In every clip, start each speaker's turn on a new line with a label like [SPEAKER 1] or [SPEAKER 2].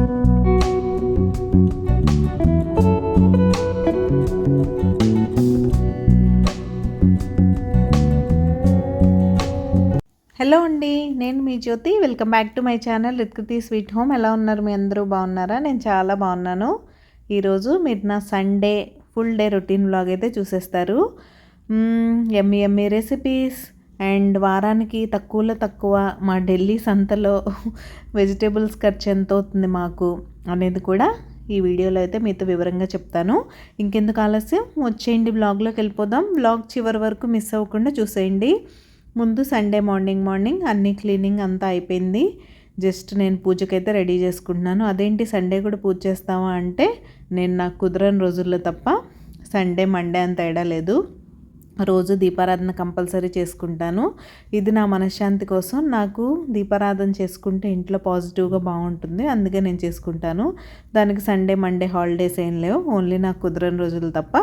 [SPEAKER 1] Hello అండి, నేను మీ Jyothi. Welcome back to my channel Rithkruthi Sweet Home. ఎలా ఉన్నారు మీ అందరూ? బాగున్నారా? నేను చాలా బాగున్నాను. ఈరోజు మీరు నా Sunday full day routine vlog అయితే చూసేస్తారు. ఎమ్మి ఎమ్మి రెసిపీస్ అండ్ వారానికి తక్కువలో తక్కువ మా ఢిల్లీ సంతలో వెజిటేబుల్స్ ఖర్చు ఎంత అవుతుంది మాకు అనేది కూడా ఈ వీడియోలో అయితే మీతో వివరంగా చెప్తాను. ఇంకెందుకు ఆలస్యం, వచ్చేయండి వ్లాగ్లోకి వెళ్ళిపోదాం. వ్లాగ్ చివరి వరకు మిస్ అవ్వకుండా చూసేయండి. ముందు సండే మార్నింగ్ అన్ని క్లీనింగ్ అంతా అయిపోయింది. జస్ట్ నేను పూజకైతే రెడీ చేసుకుంటున్నాను. అదేంటి సండే కూడా పూజ చేస్తావా అంటే, నేను నాకు కుదరని రోజుల్లో తప్ప సండే మండే అంత తేడా లేదు. రోజు దీపారాధన కంపల్సరీ చేసుకుంటాను. ఇది నా మనశ్శాంతి కోసం. నాకు దీపారాధన చేసుకుంటే ఇంట్లో పాజిటివ్గా బాగుంటుంది, అందుకే నేను చేసుకుంటాను. దానికి సండే మండే హాలిడేస్ ఏం లేవు. ఓన్లీ నాకు కుదరని రోజులు తప్ప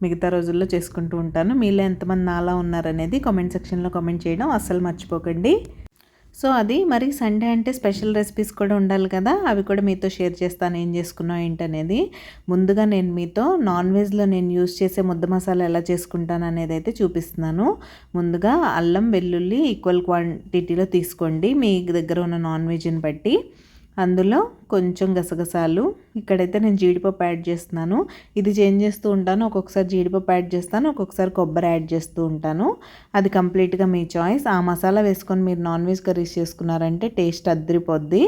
[SPEAKER 1] మిగతా రోజుల్లో చేసుకుంటూ ఉంటాను. మీలో ఎంతమంది నాలా ఉన్నారనేది కామెంట్ సెక్షన్లో కామెంట్ చేయడం అస్సలు మర్చిపోకండి. సో అది మరి సండే అంటే స్పెషల్ రెసిపీస్ కూడా ఉండాలి కదా, అవి కూడా మీతో షేర్ చేస్తాను. ఏం చేసుకున్నాం ఏంటనేది. ముందుగా నేను మీతో నాన్ వెజ్లో నేను యూజ్ చేసే ముద్ద మసాలా ఎలా చేసుకుంటాను అనేది అయితే చూపిస్తున్నాను. ముందుగా అల్లం వెల్లుల్లి ఈక్వల్ క్వాంటిటీలో తీసుకోండి మీ దగ్గర ఉన్న నాన్ వెజ్ని బట్టి. అందులో కొంచెం గసగసాలు, ఇక్కడైతే నేను జీడిపప్పు యాడ్ చేస్తున్నాను. ఇది చేంజ్ చేస్తూ ఉంటాను. ఒక్కొక్కసారి జీడిపప్పు యాడ్ చేస్తాను, ఒక్కొక్కసారి కొబ్బరి యాడ్ చేస్తూ ఉంటాను. అది కంప్లీట్గా మీ చాయిస్. ఆ మసాలా వేసుకొని మీరు నాన్ వెజ్ కర్రీస్ చేసుకున్నారంటే టేస్ట్ అద్దరిపోద్ది.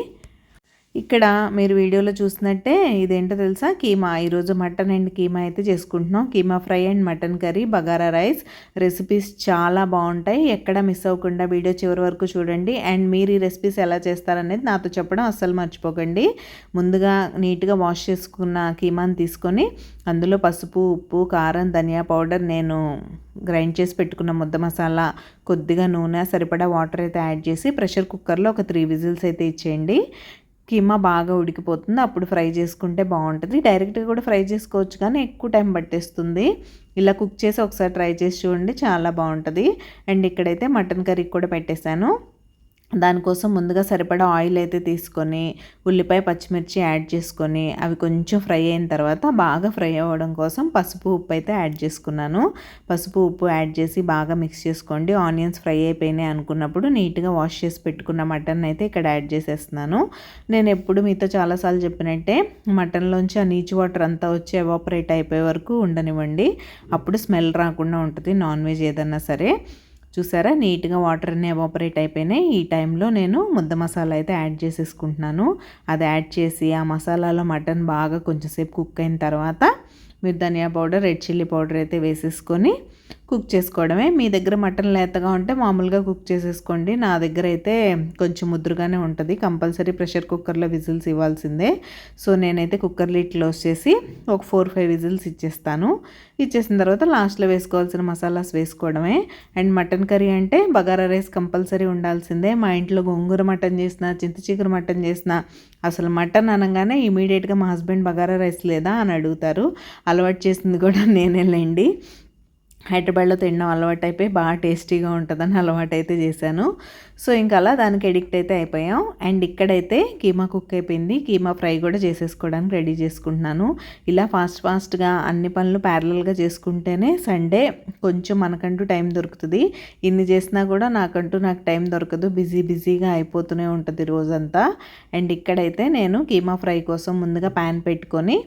[SPEAKER 1] ఇక్కడ మీరు వీడియోలో చూసినట్టే ఇదేంటో తెలుసా, కీమా. ఈరోజు మటన్ అండ్ కీమా అయితే చేసుకుంటున్నాం. Keema fry and mutton curry, bagara rice. Recipes చాలా బాగుంటాయి. ఎక్కడ మిస్ అవ్వకుండా వీడియో చివరి వరకు చూడండి. అండ్ మీరు ఈ రెసిపీస్ ఎలా చేస్తారనేది నాతో చెప్పడం అస్సలు మర్చిపోకండి. ముందుగా నీట్గా వాష్ చేసుకున్న కీమాని తీసుకొని అందులో పసుపు, ఉప్పు, కారం, ధనియా పౌడర్, నేను గ్రైండ్ చేసి పెట్టుకున్న ముద్ద మసాలా, కొద్దిగా నూనె, సరిపడా వాటర్ అయితే యాడ్ చేసి ప్రెషర్ కుక్కర్లో ఒక 3 విజిల్స్ అయితే ఇచ్చేయండి. కీమా బాగా ఉడికిపోతుంది, అప్పుడు ఫ్రై చేసుకుంటే బాగుంటుంది. డైరెక్ట్గా కూడా ఫ్రై చేసుకోవచ్చు కానీ ఎక్కువ టైం పట్టేస్తుంది. ఇలా కుక్ చేసి ఒకసారి ట్రై చేసి చూడండి, చాలా బాగుంటుంది. అండ్ ఇక్కడైతే మటన్ కర్రీ కూడా పెట్టేశాను. దానికోసం ముందుగా సరిపడా ఆయిల్ అయితే తీసుకొని ఉల్లిపాయ పచ్చిమిర్చి యాడ్ చేసుకొని అవి కొంచెం ఫ్రై అయిన తర్వాత బాగా ఫ్రై అవ్వడం కోసం పసుపు ఉప్పు అయితే యాడ్ చేసుకున్నాను. పసుపు ఉప్పు యాడ్ చేసి బాగా మిక్స్ చేసుకోండి. ఆనియన్స్ ఫ్రై అయిపోయినాయి అనుకున్నప్పుడు నీట్గా వాష్ చేసి పెట్టుకున్న మటన్ అయితే ఇక్కడ యాడ్ చేసేస్తున్నాను. నేను ఎప్పుడు మీతో చాలాసార్లు చెప్పినట్టే మటన్లోంచి ఆ నీచు వాటర్ అంతా వచ్చి ఎవాపరేట్ అయిపోయే వరకు ఉండనివ్వండి. అప్పుడు స్మెల్ రాకుండా ఉంటుంది నాన్ వెజ్ ఏదన్నా సరే. చూసారా, నీట్గా వాటర్ అన్నీ ఎవాపరేట్ అయిపోయినాయి. ఈ టైంలో నేను ముద్ద మసాలా అయితే యాడ్ చేసేసుకుంటున్నాను. అది యాడ్ చేసి ఆ మసాలాలో మటన్ బాగా కొంచెంసేపు కుక్ అయిన తర్వాత మీరు ధనియా పౌడర్, రెడ్ చిల్లీ పౌడర్ అయితే వేసేసుకొని కుక్ చేసుకోవడమే. మీ దగ్గర మటన్ లేతగా ఉంటే మామూలుగా కుక్ చేసేసుకోండి. నా దగ్గర అయితే కొంచెం ముద్దురుగానే ఉంటుంది. కంపల్సరీ ప్రెషర్ కుక్కర్లో విజిల్స్ ఇవ్వాల్సిందే. సో నేనైతే కుక్కర్ లిడ్ క్లోజ్ చేసి ఒక 4-5 విజిల్స్ ఇచ్చేస్తాను. ఇచ్చేసిన తర్వాత లాస్ట్లో వేసుకోవాల్సిన మసాలాస్ వేసుకోవడమే. అండ్ మటన్ కర్రీ అంటే బగారా రైస్ కంపల్సరీ ఉండాల్సిందే. మా ఇంట్లో గోంగూర మటన్ చేసిన, చింతచిగురు మటన్ చేసిన, అసలు మటన్ అనగానే ఇమీడియట్గా మా హస్బెండ్ బగారా రైస్ లేదా అని అడుగుతారు. అలవాటు చేసింది కూడా నేనేలేండి. హైదరాబాద్లో తినడం అలవాటు అయిపోయి బాగా టేస్టీగా ఉంటుందని అలవాటు అయితే చేశాను. సో ఇంకా అలా దానికి ఎడిక్ట్ అయితే అయిపోయాం. అండ్ ఇక్కడైతే కీమా కుక్ అయిపోయింది. కీమా ఫ్రై కూడా చేసేసుకోవడానికి రెడీ చేసుకుంటున్నాను. ఇలా ఫాస్ట్గా అన్ని పనులు ప్యారలల్గా చేసుకుంటేనే సండే కొంచెం మనకంటూ టైం దొరుకుతుంది. ఇన్ని చేసినా కూడా నాకు టైం దొరకదు. బిజీగా అయిపోతూనే ఉంటుంది రోజంతా. అండ్ ఇక్కడైతే నేను కీమా ఫ్రై కోసం ముందుగా ప్యాన్ పెట్టుకొని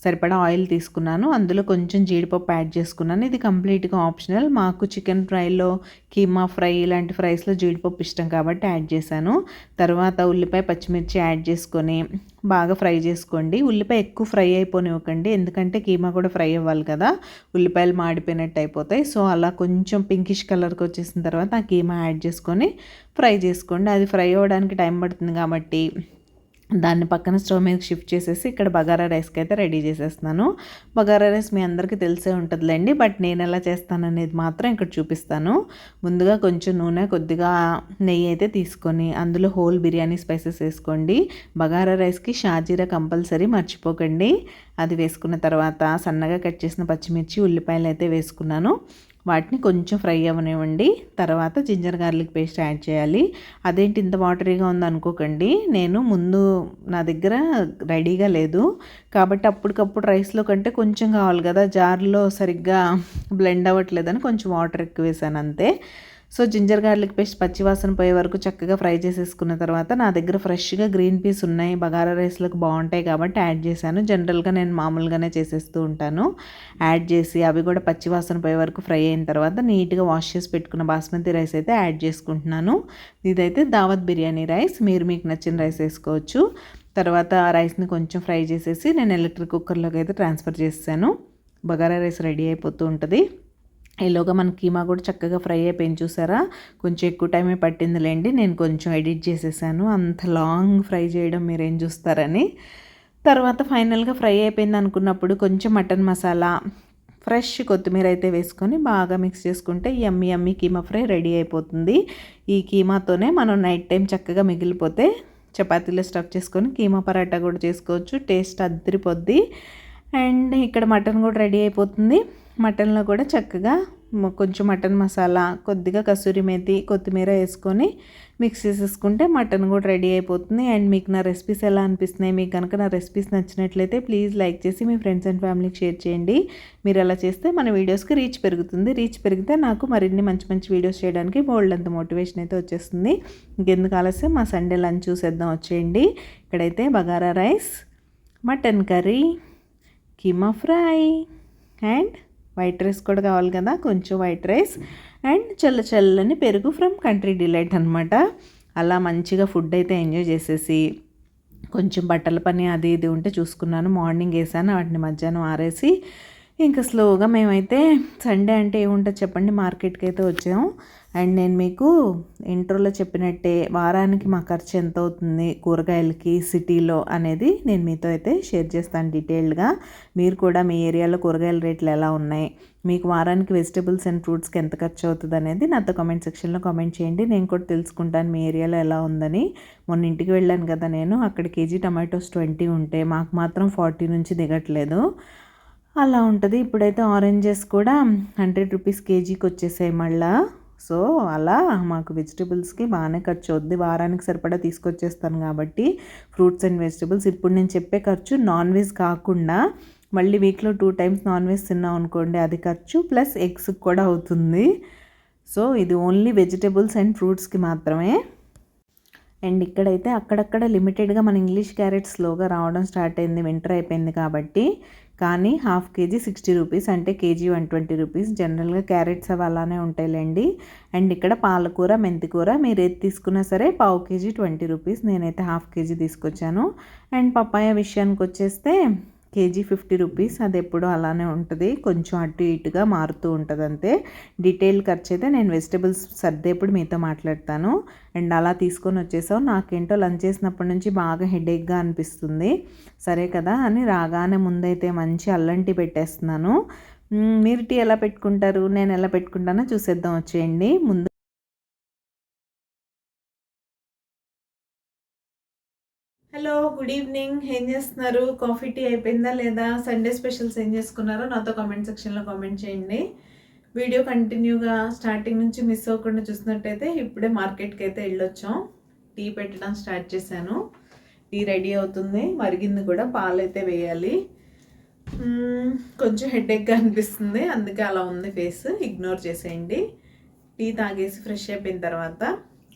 [SPEAKER 1] సరిపడా ఆయిల్ తీసుకున్నాను. అందులో కొంచెం జీడిపప్పు యాడ్ చేసుకున్నాను. ఇది కంప్లీట్గా ఆప్షనల్. మాకు చికెన్ ఫ్రైలో, కీమా ఫ్రై ఇలాంటి ఫ్రైస్లో జీడిపప్పు ఇష్టం కాబట్టి యాడ్ చేశాను. తర్వాత ఉల్లిపాయ పచ్చిమిర్చి యాడ్ చేసుకొని బాగా ఫ్రై చేసుకోండి. ఉల్లిపాయ ఎక్కువ ఫ్రై అయిపోనివ్వకండి, ఎందుకంటే కీమా కూడా ఫ్రై అవ్వాలి కదా, ఉల్లిపాయలు మాడిపోయినట్టు అయిపోతాయి. సో అలా కొంచెం పింకిష్ కలర్కి వచ్చేసిన తర్వాత ఆ కీమా యాడ్ చేసుకొని ఫ్రై చేసుకోండి. అది ఫ్రై అవ్వడానికి టైం పడుతుంది కాబట్టి దాన్ని పక్కన స్టవ్ మీదకి షిఫ్ట్ చేసేసి ఇక్కడ బగారా రైస్కి అయితే రెడీ చేసేస్తున్నాను. బగారా రైస్ మీ అందరికీ తెలిసే ఉంటుందిలేండి, బట్ నేను ఎలా చేస్తాననేది మాత్రం ఇక్కడ చూపిస్తాను. ముందుగా కొంచెం నూనె, కొద్దిగా నెయ్యి అయితే తీసుకొని అందులో హోల్ బిర్యానీ స్పైసెస్ వేసుకోండి. బగారా రైస్కి షాజీరా కంపల్సరీ మర్చిపోకండి. అది వేసుకున్న తర్వాత సన్నగా కట్ చేసిన పచ్చిమిర్చి, ఉల్లిపాయలు అయితే వేసుకున్నాను. వాటిని కొంచెం ఫ్రై అవ్వనివ్వండి. తర్వాత జింజర్ గార్లిక్ పేస్ట్ యాడ్ చేయాలి. అదేంటి ఇంత వాటరీగా ఉందనుకోకండి, నేను ముందు నా దగ్గర రెడీగా లేదు కాబట్టి అప్పటికప్పుడు రైస్లో కంటే కొంచెం కావాలి కదా, జార్లో సరిగ్గా బ్లెండ్ అవ్వట్లేదని కొంచెం వాటర్ ఎక్కువ వేసాను అంతే. సో జింజర్ గార్లిక్ పేస్ట్ పచ్చివాసన పోయే వరకు చక్కగా ఫ్రై చేసేసుకున్న తర్వాత నా దగ్గర ఫ్రెష్గా గ్రీన్ పీస్ ఉన్నాయి, బగారా రైస్లకు బాగుంటాయి కాబట్టి యాడ్ చేశాను. జనరల్గా నేను మామూలుగానే చేసేస్తూ ఉంటాను. యాడ్ చేసి అవి కూడా పచ్చివాసన పోయే వరకు ఫ్రై అయిన తర్వాత నీట్గా వాష్ చేసి పెట్టుకున్న బాస్మతి రైస్ అయితే యాడ్ చేసుకుంటున్నాను. ఇదైతే దావత్ బిర్యానీ రైస్, మీరు మీకు నచ్చిన రైస్ వేసుకోవచ్చు. తర్వాత ఆ రైస్ని కొంచెం ఫ్రై చేసేసి నేను ఎలక్ట్రిక్ కుక్కర్లోకి అయితే ట్రాన్స్ఫర్ చేసాను. బగారా రైస్ రెడీ అయిపోతూ ఉంటుంది. ఈలోగా మన కీమా కూడా చక్కగా ఫ్రై అయిపోయింది చూసారా. కొంచెం ఎక్కువ టైమే పట్టిందిలేండి, నేను కొంచెం ఎడిట్ చేసేసాను, అంత లాంగ్ ఫ్రై చేయడం మీరేం చూస్తారని. తర్వాత ఫైనల్గా ఫ్రై అయిపోయింది అనుకున్నప్పుడు కొంచెం మటన్ మసాలా, ఫ్రెష్ కొత్తిమీర అయితే వేసుకొని బాగా మిక్స్ చేసుకుంటే యమ్మీ యమ్మీ కీమా ఫ్రై రెడీ అయిపోతుంది. ఈ కీమాతోనే మనం నైట్ టైం చక్కగా మిగిలిపోతే చపాతీలో స్టఫ్ చేసుకొని కీమా పరాటా కూడా చేసుకోవచ్చు, టేస్ట్ అద్దరిపోద్ది. అండ్ ఇక్కడ మటన్ కూడా రెడీ అయిపోతుంది. మటన్లో కూడా చక్కగా కొంచెం మటన్ మసాలా, కొద్దిగా కసూరి మేతి, కొత్తిమీర వేసుకొని మిక్స్ చేసేసుకుంటే మటన్ కూడా రెడీ అయిపోతుంది. అండ్ మీకు నా రెసిపీస్ ఎలా అనిపిస్తున్నాయి, మీకు కనుక నా రెసిపీస్ నచ్చినట్లయితే ప్లీజ్ లైక్ చేసి మీ ఫ్రెండ్స్ అండ్ ఫ్యామిలీకి షేర్ చేయండి. మీరు అలా చేస్తే మన వీడియోస్కి రీచ్ పెరుగుతుంది. రీచ్ పెరిగితే నాకు మరిన్ని మంచి మంచి వీడియోస్ చేయడానికి బోల్డ్ అంత మోటివేషన్ అయితే వచ్చేస్తుంది. ఇంకెందుకు ఆలస్యం, మా సండే లంచ్ చూసేద్దాం వచ్చేయండి. ఇక్కడైతే bagara rice, mutton curry, keema fry and white rice కూడా కావాలి కదా, కొంచెం వైట్ రైస్ అండ్ చల్లని పెరుగు ఫ్రమ్ కంట్రీ డిలైట్ అనమాట. అలా మంచిగా ఫుడ్ అయితే ఎంజాయ్ చేసేసి కొంచెం బట్టల పని అది ఇది ఉంటే చూసుకున్నాను. మార్నింగ్ వేసాను, వాటిని మధ్యాహ్నం ఆరేసి ఇంకా స్లోగా మేమైతే సండే అంటే ఏముంటుంది చెప్పండి, మార్కెట్కి అయితే వచ్చాము. అండ్ నేను మీకు ఇంట్రోలో చెప్పినట్టే వారానికి మా ఖర్చు ఎంత అవుతుంది కూరగాయలకి సిటీలో అనేది నేను మీతో అయితే షేర్ చేస్తాను డీటెయిల్డ్గా. మీరు కూడా మీ ఏరియాలో కూరగాయల రేట్లు ఎలా ఉన్నాయి, మీకు వారానికి వెజిటబుల్స్ అండ్ ఫ్రూట్స్కి ఎంత ఖర్చు అవుతుంది అనేది నాతో కామెంట్ సెక్షన్లో కామెంట్ చేయండి. నేను కూడా తెలుసుకుంటాను మీ ఏరియాలో ఎలా ఉందని. మొన్న ఇంటికి వెళ్ళాను కదా నేను, అక్కడ కేజీ టమాటోస్ 20 ఉంటే మాకు మాత్రం 40 నుంచి దిగట్లేదు, అలా ఉంటుంది. ఇప్పుడైతే ఆరెంజెస్ కూడా 100 రూపీస్ కేజీకి వచ్చేసాయి మళ్ళా. సో అలా మాకు వెజిటబుల్స్కి బాగానే ఖర్చు అవుద్ది. వారానికి సరిపడా తీసుకొచ్చేస్తాను కాబట్టి ఫ్రూట్స్ అండ్ వెజిటబుల్స్. ఇప్పుడు నేను చెప్పే ఖర్చు నాన్ వెజ్ కాకుండా, మళ్ళీ వీక్లో 2 టైమ్స్ నాన్ వెజ్ తిన్నాం అనుకోండి, అది ఖర్చు ప్లస్ ఎగ్స్కి కూడా అవుతుంది. సో ఇది ఓన్లీ వెజిటబుల్స్ అండ్ ఫ్రూట్స్కి మాత్రమే. అండ్ ఇక్కడైతే అక్కడక్కడ లిమిటెడ్గా మన ఇంగ్లీష్ క్యారెట్ స్లోగా రావడం స్టార్ట్ అయింది, వింటర్ అయిపోయింది కాబట్టి. కానీ హాఫ్ కేజీ 60 రూపీస్, అంటే కేజీ 120 రూపీస్. జనరల్గా క్యారెట్స్ అవి అలానే ఉంటాయిలేండి. అండ్ ఇక్కడ పాలకూర, మెంతికూర మీరు ఏది తీసుకున్నా సరే పావు కేజీ 20 రూపీస్, నేనైతే హాఫ్ కేజీ తీసుకొచ్చాను. అండ్ పపాయ విషయానికి వచ్చేస్తే కేజీ 50 రూపీస్, అది ఎప్పుడూ అలానే ఉంటుంది, కొంచెం అటు ఇటుగా మారుతూ ఉంటుంది అంతే. డీటెయిల్ ఖర్చు అయితే నేను వెజిటబుల్స్ సర్దేప్పుడు మీతో మాట్లాడతాను. అండ్ అలా తీసుకొని వచ్చేసాం. నాకేంటో లంచ్ చేసినప్పటి నుంచి బాగా హెడేక్గా అనిపిస్తుంది. సరే కదా అని రాగానే ముందైతే మంచి అల్లం టీ పెట్టేస్తున్నాను. మీరు టీ ఎలా పెట్టుకుంటారు, నేను ఎలా పెట్టుకుంటానో చూసేద్దాం వచ్చేయండి. ముందు హలో, గుడ్ ఈవినింగ్. ఏం చేస్తున్నారు? కాఫీ టీ అయిపోయిందా లేదా? సండే స్పెషల్స్ ఏం చేసుకున్నారో నాతో కామెంట్ సెక్షన్లో కామెంట్ చేయండి. వీడియో కంటిన్యూగా స్టార్టింగ్ నుంచి మిస్ అవ్వకుండా చూసినట్టయితే ఇప్పుడే మార్కెట్కి అయితే వెళ్ళొచ్చాం. టీ పెట్టడం స్టార్ట్ చేశాను. టీ రెడీ అవుతుంది, మరిగింది కూడా, పాలు అయితే వేయాలి. కొంచెం హెడేక్గా అనిపిస్తుంది, అందుకే అలా ఉంది ఫేస్, ఇగ్నోర్ చేసేయండి. టీ తాగేసి ఫ్రెష్ అయిపోయిన తర్వాత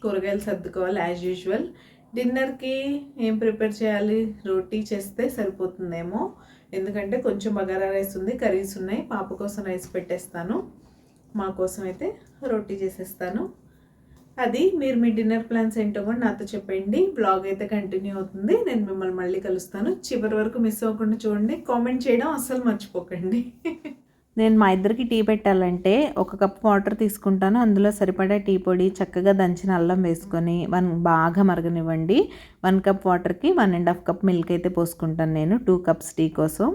[SPEAKER 1] కూరగాయలు సర్దుకోవాలి యాజ్ యూజువల్. డిన్నర్కి ఏం ప్రిపేర్ చేయాలి, రోటీ చేస్తే సరిపోతుందేమో, ఎందుకంటే కొంచెం బగారా రైస్ ఉంది, కర్రీస్ ఉన్నాయి. పాప కోసం రైస్ పెట్టేస్తాను, మా కోసం అయితే రోటీ చేసేస్తాను. అది మీరు మీ డిన్నర్ ప్లాన్స్ ఏంటో కూడా నాతో చెప్పండి. బ్లాగ్ అయితే కంటిన్యూ అవుతుంది, నేను మిమ్మల్ని మళ్ళీ కలుస్తాను. చివరి వరకు మిస్ అవ్వకుండా చూడండి, కామెంట్ చేయడం అస్సలు మర్చిపోకండి. నేను మా ఇద్దరికి టీ పెట్టాలంటే 1 కప్ వాటర్ తీసుకుంటాను, అందులో సరిపడా టీ పొడి, చక్కగా దంచిన అల్లం వేసుకొని బాగా మరగనివ్వండి. 1 కప్ వాటర్కి 1.5 కప్ మిల్క్ అయితే పోసుకుంటాను నేను 2 కప్స్ టీ కోసం.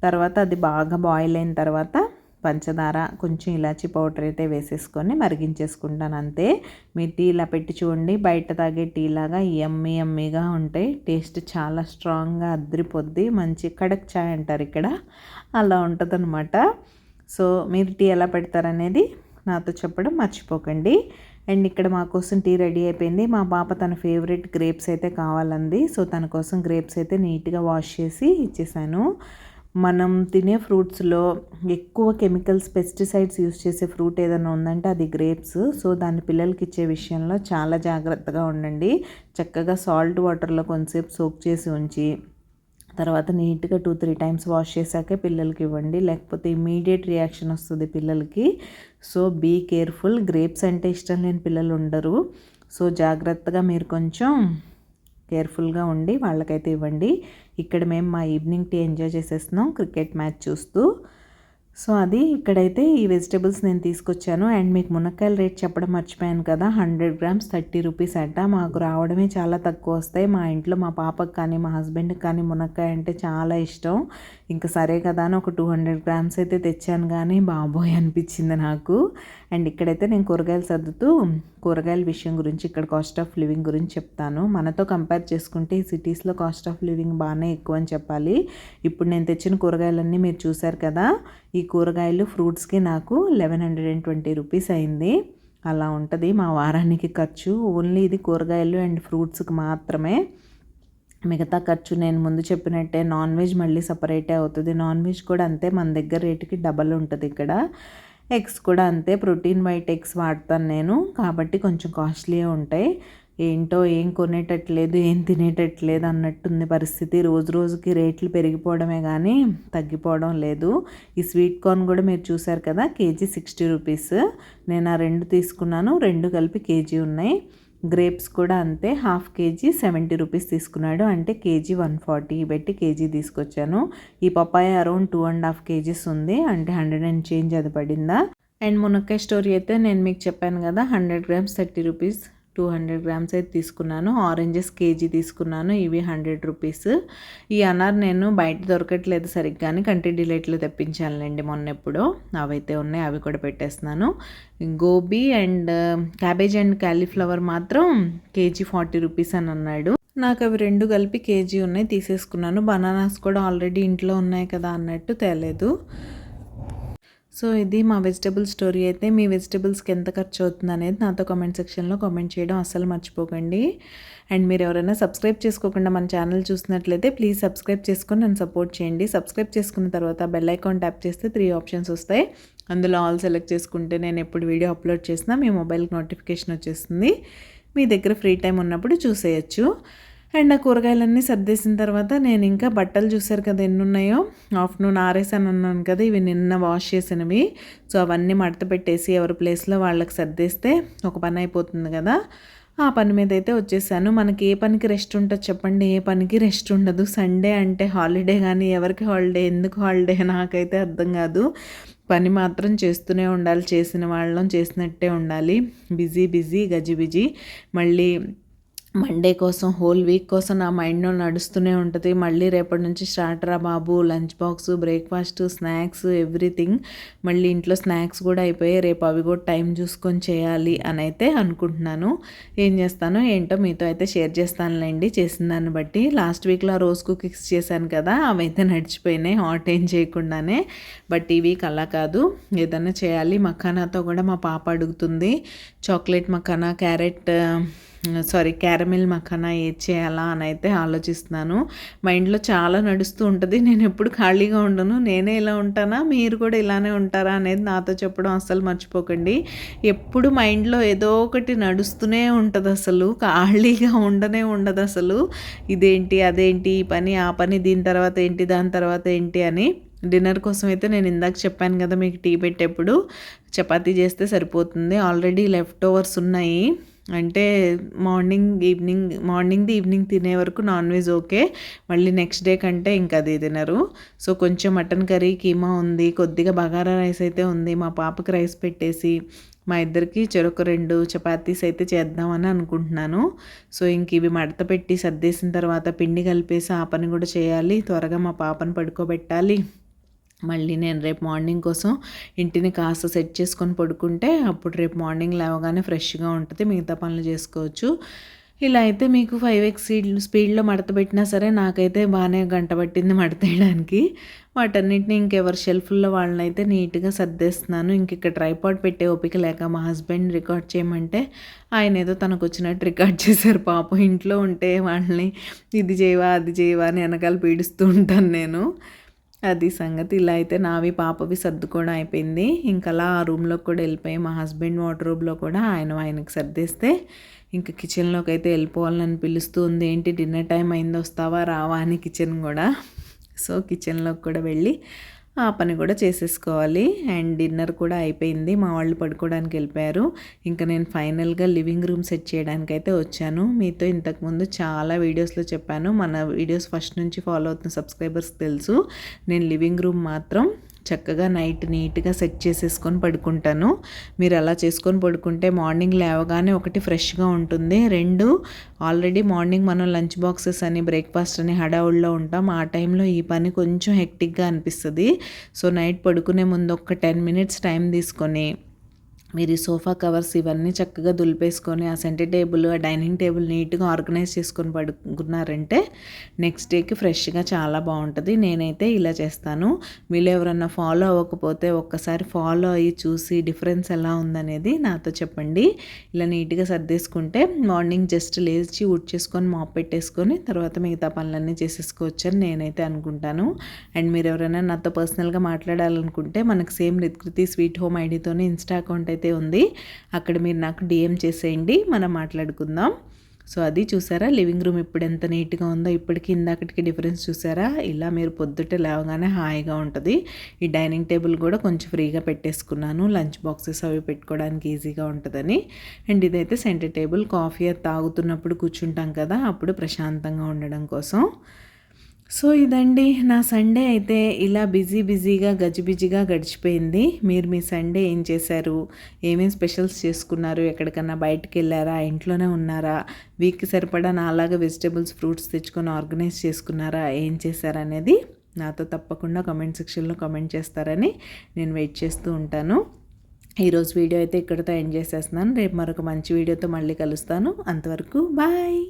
[SPEAKER 1] తర్వాత అది బాగా బాయిల్ అయిన తర్వాత పంచదార, కొంచెం ఇలాచీ పౌడర్ అయితే వేసేసుకొని మరిగించేసుకుంటాను అంతే. మీ టీ ఇలా పెట్టి చూడండి, బయట తాగే టీ లాగా యమ్మీ యమ్మీగా ఉంటాయి. టేస్ట్ చాలా స్ట్రాంగ్గా అద్దరిపోద్ది, మంచి కడక్ చాయ్ అంటారు ఇక్కడ, అలా ఉంటుంది అనమాట. సో మీరు టీ ఎలా పెడతారనేది నాతో చెప్పడం మర్చిపోకండి. అండ్ ఇక్కడ మా కోసం టీ రెడీ అయిపోయింది. మా పాప తన ఫేవరెట్ గ్రేప్స్ అయితే కావాలంది. సో తన కోసం గ్రేప్స్ అయితే నీట్గా వాష్ చేసి ఇచ్చేసాను. మనం తినే ఫ్రూట్స్లో ఎక్కువ కెమికల్స్, పెస్టిసైడ్స్ యూస్ చేసే ఫ్రూట్ ఏదైనా ఉందంటే అది గ్రేప్స్. సో దాన్ని పిల్లలకి ఇచ్చే విషయంలో చాలా జాగ్రత్తగా ఉండండి. చక్కగా సాల్ట్ వాటర్లో కొంచెంసేపు సోక్ చేసి ఉంచి తర్వాత నీట్గా 2-3 టైమ్స్ వాష్ చేశాకే పిల్లలకి ఇవ్వండి, లేకపోతే ఇమీడియట్ రియాక్షన్ వస్తుంది పిల్లలకి. So be careful. గ్రేప్స్ అంటే ఇష్టం లేని పిల్లలు ఉండరు. సో జాగ్రత్తగా మీరు కొంచెం కేర్ఫుల్గా ఉండి వాళ్ళకైతే ఇవ్వండి. ఇక్కడ మేము మా ఈవినింగ్ టీ ఎంజాయ్ చేసేస్తున్నాం క్రికెట్ మ్యాచ్ చూస్తూ. సో అది ఇక్కడైతే ఈ వెజిటేబుల్స్ నేను తీసుకొచ్చాను. అండ్ మీకు మునక్కాయల రేట్ చెప్పడం మర్చిపోయాను కదా, 100 గ్రామ్స్ 30 రూపీస్ అట. మాకు రావడమే చాలా తక్కువ వస్తాయి. మా ఇంట్లో మా పాపకు కానీ మా హస్బెండ్కి కానీ మునక్కాయ అంటే చాలా ఇష్టం. ఇంకా సరే కదా అని ఒక 200 గ్రామ్స్ అయితే తెచ్చాను, కానీ బాబోయ్ అనిపించింది నాకు. అండ్ ఇక్కడైతే నేను కూరగాయలు సర్దుతూ కూరగాయల విషయం గురించి, ఇక్కడ కాస్ట్ ఆఫ్ లివింగ్ గురించి చెప్తాను. మనతో కంపేర్ చేసుకుంటే ఈ సిటీస్లో కాస్ట్ ఆఫ్ లివింగ్ బాగానే ఎక్కువ అని చెప్పాలి. ఇప్పుడు నేను తెచ్చిన కూరగాయలన్నీ మీరు చూశారు కదా. ఈ కూరగాయలు ఫ్రూట్స్కి నాకు 1120 రూపీస్ అయింది. అలా ఉంటుంది మా వారానికి ఖర్చు. ఓన్లీ ఇది కూరగాయలు అండ్ ఫ్రూట్స్కి మాత్రమే. మిగతా ఖర్చు నేను ముందు చెప్పినట్టే నాన్ వెజ్ మళ్ళీ సపరేటే అవుతుంది. నాన్ వెజ్ కూడా అంతే, మన దగ్గర రేటుకి డబల్ ఉంటుంది ఇక్కడ. ఎగ్స్ కూడా అంతే, ప్రోటీన్ వైట్ ఎగ్స్ వాడతాను నేను, కాబట్టి కొంచెం కాస్ట్లీయే ఉంటాయి. ఏంటో ఏం కొనేటట్లేదు, ఏం తినేటట్లేదు అన్నట్టుంది పరిస్థితి. రోజు రోజుకి రేట్లు పెరిగిపోవడమే కానీ తగ్గిపోవడం లేదు. ఈ స్వీట్ కార్న్ కూడా మీరు చూసారు కదా, కేజీ 60 రూపీస్. నేను ఆ 2 తీసుకున్నాను, 2 కలిపి కేజీ ఉన్నాయి. గ్రేప్స్ కూడా అంతే, హాఫ్ కేజీ 70 రూపీస్ తీసుకున్నాడు, అంటే కేజీ 140 పెట్టి కేజీ తీసుకొచ్చాను. ఈ పపాయ అరౌండ్ 2.5 కేజీస్ ఉంది, అంటే 100 అండ్ చేంజ్ అది పడిందా. అండ్ మునక్కాయ స్టోరీ అయితే నేను మీకు చెప్పాను కదా, 100 గ్రామ్స్ 30 రూపీస్, 200 గ్రామ్స్ అయితే తీసుకున్నాను. ఆరెంజెస్ కేజీ తీసుకున్నాను, ఇవి 100 రూపీస్. ఈ అనార్ నేను బయట దొరకట్లేదు సరిగ్గా అని కంట్రీ డిలైట్లో తెప్పించానులేండి మొన్నెప్పుడో, అవైతే ఉన్నాయి, అవి కూడా పెట్టేస్తున్నాను. Gobi and cabbage and cauliflower మాత్రం కేజీ 40 రూపీస్ అని అన్నాడు. నాకు అవి 2 కలిపి కేజీ ఉన్నాయి, తీసేసుకున్నాను. బనానాస్ కూడా ఆల్రెడీ ఇంట్లో ఉన్నాయి కదా అన్నట్టు తేలేదు. సో ఇది మా వెజిటబుల్ స్టోరీ. అయితే మీ వెజిటబుల్స్కి ఎంత ఖర్చు అవుతుంది అనేది నాతో కామెంట్ సెక్షన్లో కామెంట్ చేయడం అస్సలు మర్చిపోకండి. అండ్ మీరు ఎవరైనా సబ్స్క్రైబ్ చేసుకోకుండా మన ఛానల్ చూసినట్లయితే ప్లీజ్ సబ్స్క్రైబ్ చేసుకొని నన్ను సపోర్ట్ చేయండి. సబ్స్క్రైబ్ చేసుకున్న తర్వాత బెల్ ఐకాన్ ట్యాప్ చేస్తే 3 ఆప్షన్స్ వస్తాయి. అందులో ఆల్ సెలెక్ట్ చేసుకుంటే నేను ఎప్పుడు వీడియో అప్లోడ్ చేసినా మీ మొబైల్కి నోటిఫికేషన్ వచ్చేస్తుంది. మీ దగ్గర ఫ్రీ టైం ఉన్నప్పుడు చూసేయచ్చు. అండ్ ఆ కూరగాయలన్నీ సర్దేసిన తర్వాత నేను ఇంకా బట్టలు చూసారు కదా ఎన్ని ఉన్నాయో, ఆఫ్టర్నూన్ ఆరేసాను అన్నాను కదా, ఇవి నిన్న వాష్ చేసినవి. సో అవన్నీ మడత పెట్టేసి ఎవరి ప్లేస్లో వాళ్ళకి సర్దేస్తే ఒక పని అయిపోతుంది కదా. ఆ పని మీద అయితే వచ్చేసాను. మనకి ఏ పనికి రెస్ట్ ఉంటుంది చెప్పండి? ఏ పనికి రెస్ట్ ఉండదు. సండే అంటే హాలిడే, కానీ ఎవరికి హాలిడే, ఎందుకు హాలిడే నాకైతే అర్థం కాదు. పని మాత్రం చేస్తూనే ఉండాలి, చేసిన వాళ్ళం చేసినట్టే ఉండాలి. బిజీ బిజీ గజిబిజీ. మళ్ళీ మండే కోసం, హోల్ వీక్ కోసం నా మైండ్లో నడుస్తూనే ఉంటుంది. మళ్ళీ రేపటి నుంచి స్టార్ట్ రా బాబు, lunch box, breakfast, snacks, everything. మళ్ళీ ఇంట్లో స్నాక్స్ కూడా అయిపోయాయి, రేపు అవి కూడా టైం చూసుకొని చేయాలి అని అయితే అనుకుంటున్నాను. ఏం చేస్తానో ఏంటో మీతో అయితే షేర్ చేస్తానులేండి చేసిన దాన్ని బట్టి. లాస్ట్ వీక్లో రోజ్ కుకీస్ చేశాను కదా, అవైతే నడిచిపోయినాయి హాట్ ఏం చేయకుండానే. బట్ ఈ వీక్ అలా కాదు, ఏదైనా చేయాలి. మఖానాతో కూడా మా పాప అడుగుతుంది, చాక్లెట్ మఖానా, క్యారమిల్ మఖానా ఏది చేయాలా అని అయితే ఆలోచిస్తున్నాను. మైండ్లో చాలా నడుస్తూ ఉంటుంది. నేను ఎప్పుడు ఖాళీగా ఉండను. నేనే ఇలా ఉంటానా, మీరు కూడా ఇలానే ఉంటారా అనేది నాతో చెప్పడం అస్సలు మర్చిపోకండి. ఎప్పుడు మైండ్లో ఏదో ఒకటి నడుస్తూనే ఉంటుంది, అసలు ఖాళీగా ఉండదు అసలు. ఇదేంటి, అదేంటి, ఈ పని, ఆ పని, దీని తర్వాత ఏంటి, దాని తర్వాత ఏంటి అని. డిన్నర్ కోసం అయితే నేను ఇందాక చెప్పాను కదా మీకు టీ పెట్టేప్పుడు, చపాతీ చేస్తే సరిపోతుంది. ఆల్రెడీ లెఫ్ట్ ఓవర్స్ ఉన్నాయి, అంటే మార్నింగ్ది ఈవినింగ్ తినే వరకు నాన్ వెజ్ ఓకే, మళ్ళీ నెక్స్ట్ డే కంటే ఇంకా అది తినరు. సో కొంచెం మటన్ కర్రీ, కీమా ఉంది, కొద్దిగా బగారా రైస్ అయితే ఉంది. మా పాపకి రైస్ పెట్టేసి మా ఇద్దరికి చెరొక 2 చపాతీస్ అయితే చేద్దామని అనుకుంటున్నాను. సో ఇంక ఇవి మడత పెట్టి సర్దేసిన తర్వాత పిండి కలిపేసి ఆ పని కూడా చేయాలి. త్వరగా మా పాపను పడుకోబెట్టాలి. మళ్ళీ నేను రేపు మార్నింగ్ కోసం ఇంటిని కాస్త సెట్ చేసుకొని పడుకుంటే అప్పుడు రేపు మార్నింగ్ లేవగానే ఫ్రెష్గా ఉంటుంది, మిగతా పనులు చేసుకోవచ్చు. ఇలా అయితే మీకు 5x స్పీడ్లో మడత పెట్టినా సరే నాకైతే బాగానే గంట పట్టింది మడతేయడానికి. వాటన్నిటిని ఇంకెవరి షెల్ఫ్ల్లో వాళ్ళనైతే నీట్గా సర్దేస్తున్నాను. ఇంక ఇక్కడ ట్రైపాడ్ పెట్టే ఓపిక లేక మా హస్బెండ్ రికార్డ్ చేయమంటే ఆయన ఏదో తనకు వచ్చినట్టు రికార్డ్ చేశారు. పాపం ఇంట్లో ఉంటే వాళ్ళని ఇది చేయవా అది చేయవా అని వెనకాల పీడిస్తూ ఉంటాను నేను. అది సంగతి. ఇలా అయితే నావి పాపవి సర్దుకోవడం అయిపోయింది. ఇంకా అలా ఆ రూమ్లోకి కూడా వెళ్ళిపోయి మా హస్బెండ్ వార్డ్రోబ్లో కూడా ఆయనకి సర్దేస్తే ఇంకా కిచెన్లోకి అయితే వెళ్ళిపోవాలని పిలుస్తూ ఉంది. ఏంటి డిన్నర్ టైం అయింది వస్తావా రావా అని కిచెన్ కూడా. సో కిచెన్లోకి కూడా వెళ్ళి ఆ పని కూడా చేసేసుకోవాలి. అండ్ డిన్నర్ కూడా అయిపోయింది. మా వాళ్ళు పడుకోవడానికి వెళ్ళిపోయారు. ఇంకా నేను ఫైనల్గా లివింగ్ రూమ్ సెట్ చేయడానికైతే వచ్చాను. మీతో ఇంతకుముందు చాలా వీడియోస్లో చెప్పాను. మన వీడియోస్ ఫస్ట్ నుంచి ఫాలో అవుతున్న సబ్స్క్రైబర్స్కి తెలుసు. నేను లివింగ్ రూమ్ మాత్రం చక్కగా నైట్ నీట్గా సెట్ చేసేసుకొని పడుకుంటాను. మీరు అలా చేసుకొని పడుకుంటే మార్నింగ్ లేవగానే ఒకటి ఫ్రెష్గా ఉంటుంది. రెండు ఆల్రెడీ మార్నింగ్ మనం లంచ్ బాక్సెస్ అని బ్రేక్ఫాస్ట్ అని హడావుల్లో ఉంటాం. ఆ టైంలో ఈ పని కొంచెం హెక్టిక్గా అనిపిస్తుంది. సో నైట్ పడుకునే ముందు ఒక 10 మినిట్స్ టైం తీసుకొని మీరు ఈ సోఫా కవర్స్ ఇవన్నీ చక్కగా దులిపేసుకొని ఆ సెంటర్ టేబుల్ ఆ డైనింగ్ టేబుల్ నీట్గా ఆర్గనైజ్ చేసుకొని పడుకున్నారంటే నెక్స్ట్ డేకి ఫ్రెష్గా చాలా బాగుంటుంది. నేనైతే ఇలా చేస్తాను. మీరు ఎవరన్నా ఫాలో అవ్వకపోతే ఒక్కసారి ఫాలో అయ్యి చూసి డిఫరెన్స్ ఎలా ఉందనేది నాతో చెప్పండి. ఇలా నీట్గా సర్దేసుకుంటే మార్నింగ్ జస్ట్ లేచి ఉడ్చేసుకొని మాప్ పెట్టేసుకొని తర్వాత మిగతా పనులన్నీ చేసేసుకోవచ్చు అని నేనైతే అనుకుంటాను. అండ్ మీరు ఎవరైనా నాతో పర్సనల్గా మాట్లాడాలనుకుంటే మనకు సేమ్ రిత్కృతి స్వీట్ హోమ్ ఐడితోనే ఇన్స్టా అకౌంట్ అయితే ఉంది. అక్కడ మీరు నాకు డిఎం చేసేయండి, మనం మాట్లాడుకుందాం. సో అది చూసారా లివింగ్ రూమ్ ఇప్పుడు ఎంత నీట్గా ఉందో, ఇప్పటికి ఇందాకటికి డిఫరెన్స్ చూసారా. ఇలా మీరు పొద్దుటే లేవగానే హాయిగా ఉంటుంది. ఈ డైనింగ్ టేబుల్ కూడా కొంచెం ఫ్రీగా పెట్టేసుకున్నాను, లంచ్ బాక్సెస్ అవి పెట్టుకోవడానికి ఈజీగా ఉంటుందని. అండ్ ఇదైతే సెంటర్ టేబుల్, కాఫీ తాగుతున్నప్పుడు కూర్చుంటాం కదా అప్పుడు ప్రశాంతంగా ఉండడం కోసం. సో ఇదండి నా సండే అయితే ఇలా బిజీగా గజిబిజిగా గడిచిపోయింది. మీరు మీ సండే ఏం చేశారు, ఏమేమి స్పెషల్స్ చేసుకున్నారు, ఎక్కడికన్నా బయటకు వెళ్ళారా, ఇంట్లోనే ఉన్నారా, వీక్కి సరిపడా నాలాగా వెజిటేబుల్స్ ఫ్రూట్స్ తెచ్చుకొని ఆర్గనైజ్ చేసుకున్నారా, ఏం చేశారనేది నాతో తప్పకుండా కామెంట్ సెక్షన్లో కామెంట్ చేస్తారని నేను వెయిట్ చేస్తూ ఉంటాను. ఈరోజు వీడియో అయితే ఇక్కడితో ఎండ్ చేసేస్తున్నాను. రేపు మరొక మంచి వీడియోతో మళ్ళీ కలుస్తాను. అంతవరకు బాయ్.